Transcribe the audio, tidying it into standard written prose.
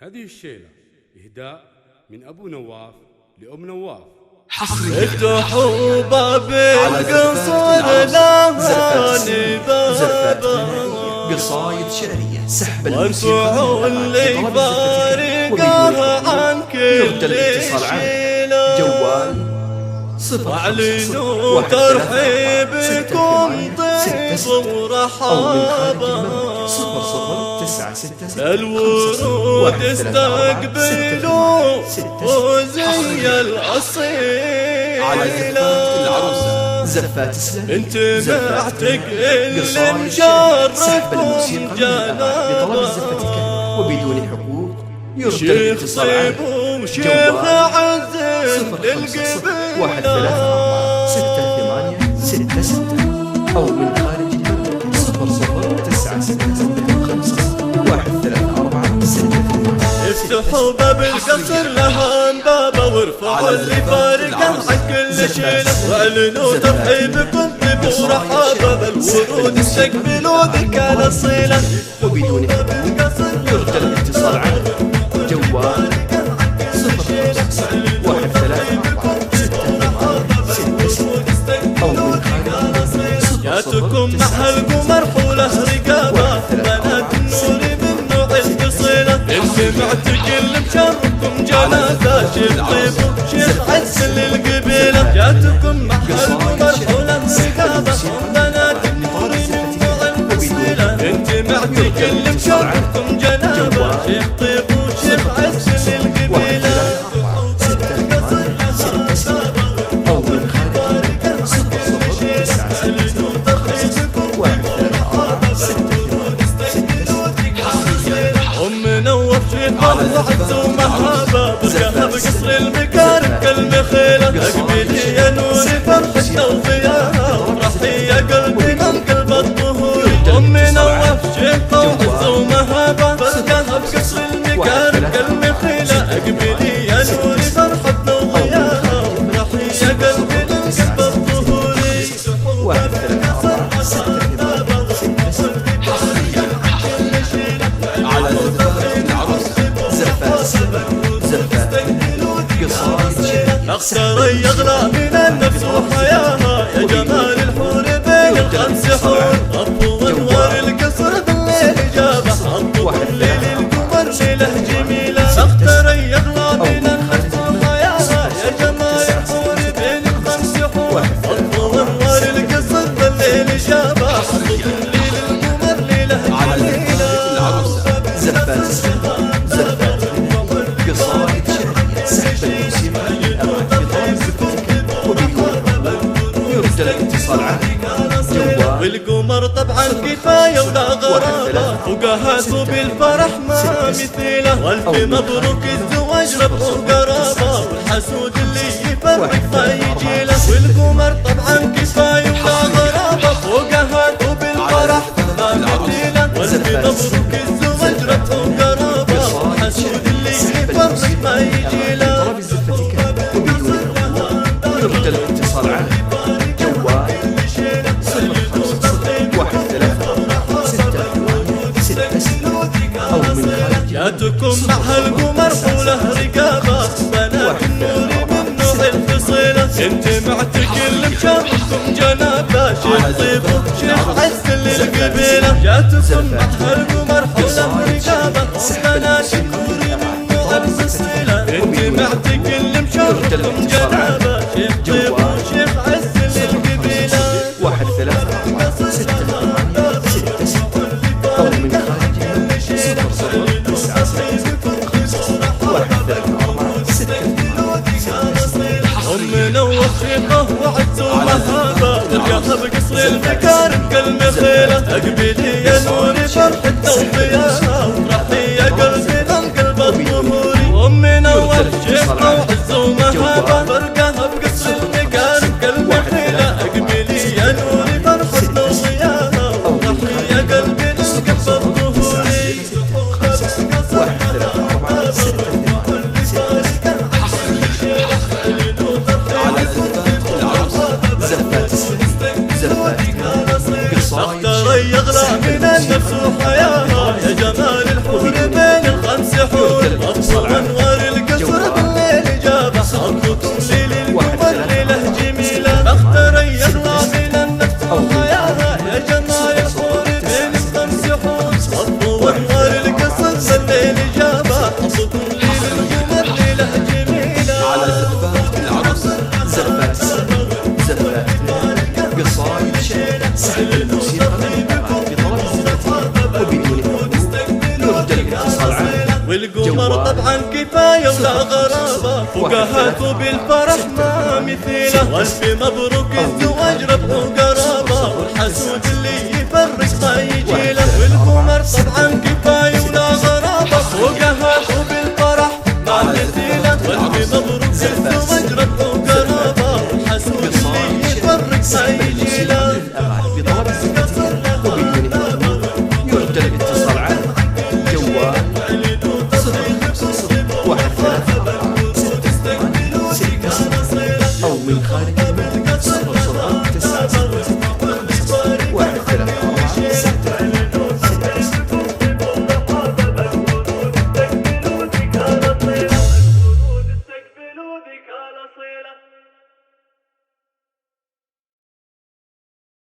هذه الشيلة إهداء من أبو نواف لأم نواف. افتحوا باب القصر لها بابا، قصايد شعرية سحب وارفعوا اللي فارقها عن كل شيلة، جوال واعلنوا ترحيبكم طيب ورحابا، الورود استقبلوا وزي الأصيلة، زفات انت معتق اللي مشرفكم جنابا، وبدون حقوق يرد شيخ الاتصال طيب عنه. وشيخ عزم للقبيلة، 1-3-4-6-8-6-6 أو من خارج المملكة 0-0-9-6-5-1-3-4-6-8. افتحوا باب القصر لها بابا، وارفعوا اللي فارقه عن كل شيله، واعلنوا ترحيبكم طيب ورحابه، الورود استقبلوا ذيك الاصيله، وبدون حقوق يرد الاتصال عنه. جوال 0-1-3-4-6-8-6-6 أو من خارج جاتكم مع القمر حوله رقابه، بنات النور من نوع القصيله، انت معتق اللي مشرفكم جنازه، شيخ طيب وشيخ عز للقبيله، جاتكم مع القمر حوله رقابه، بنات النور من نوع القصيله، انت معتق اللي مشرفكم جنازه، شيخ طيب وشيخ عز للقبيله، أو من خارج 0-0-9-6-8-6-6 أم نوف شيخة وعز ومهابة، برقها بقصر المكارم كالمخيلة، أقبلي يا نوري فرحتنا وضياها، وافرحي يا قلبي من قلب الطهور، أم نوف شيخة وعز ومهابة، برقها بقصر المكارم كالمخيلة، أقبلي يا نوري فرحتنا وضياها، وافرحي يا قلبي من قلب الطهور. 1-3-4-6-8-6 على أخسر يغلى من النفس وحياها، يا جمال الحور بين الخمس حور، أطو أنوار القصر بالليل جابه، أطو الليل القمر ليله جميلة، أخسر يغلى من النفس وحياها، يا جمال الحور بين الخمس حور، أطو أنوار القصر بالليل جابه، أطو الليل القمر ليله جميلة. زفات قصايد شعرية سحب الموسيقى يرد الاتصال عنه. جوال والقمر طبعا كفاية ولا غرابة، وقهاته بالفرح ما مثيله، والف مبروك الزواج رب وقرابة، والحسود اللي يفرح ما يجيله، والقمر طبعا كفاية ولا غرابة، وقهاته بالفرح ما مثيله، والف مبروك الزواج رب وقرابة، والحسود اللي يفرح ما يجيله. يرد الاتصال عنه. جوال 0-1-3-4-6-8-6-6 أو من خارج جاتكم مع القمر حوله رقابة، بنات النور من نوع الفصيلة، انت معتق اللي مشرفكم جنابه، شيخ طيب وشيخ عز للقبيلة، جاتكم مع القمر حوله رقابة، بنات النور من نوع الفصيلة، انت معتق اللي مشرفكم جنابه، شيخ طيب وشيخ عز للقبيلة. 1-3-4-6-8-6-6 أو من خارج 0-0-9-6 أم نوف شيخة وعز ومهابة، ورقها بقصر المكارم كالمخيلة، أقبلي يا نوري فرحتنا وضياها، وافرحي يا قلبي من قلب الطهور، أم نوف شيخة وعز ومهابة، ورقها تقبل الإجابة حظكم لي للقمر ليلة جميلة على زفات العروس زفات زفات قصايد شعر سحب الموسيقى بطلب الزفات وبدون يرجى الاتصال عنه. والقمر طبعا كفاية ولا غرابة فقهاته بالفرح ما مثيله والف مبروك الزواج ربح وقرابة والحسود اللي يفرق ما يجيله والقمر طبعا كفاية ولا غرابة فقهاته بالفرح ما مثيله والف مبروك الزواج ربح وقرابة والحسود اللي يفرق ما يجيله بطلب الزفات وبدون يرجى الاتصال عنه. جوال 0 1 3 4 6 8 6 أو من خارج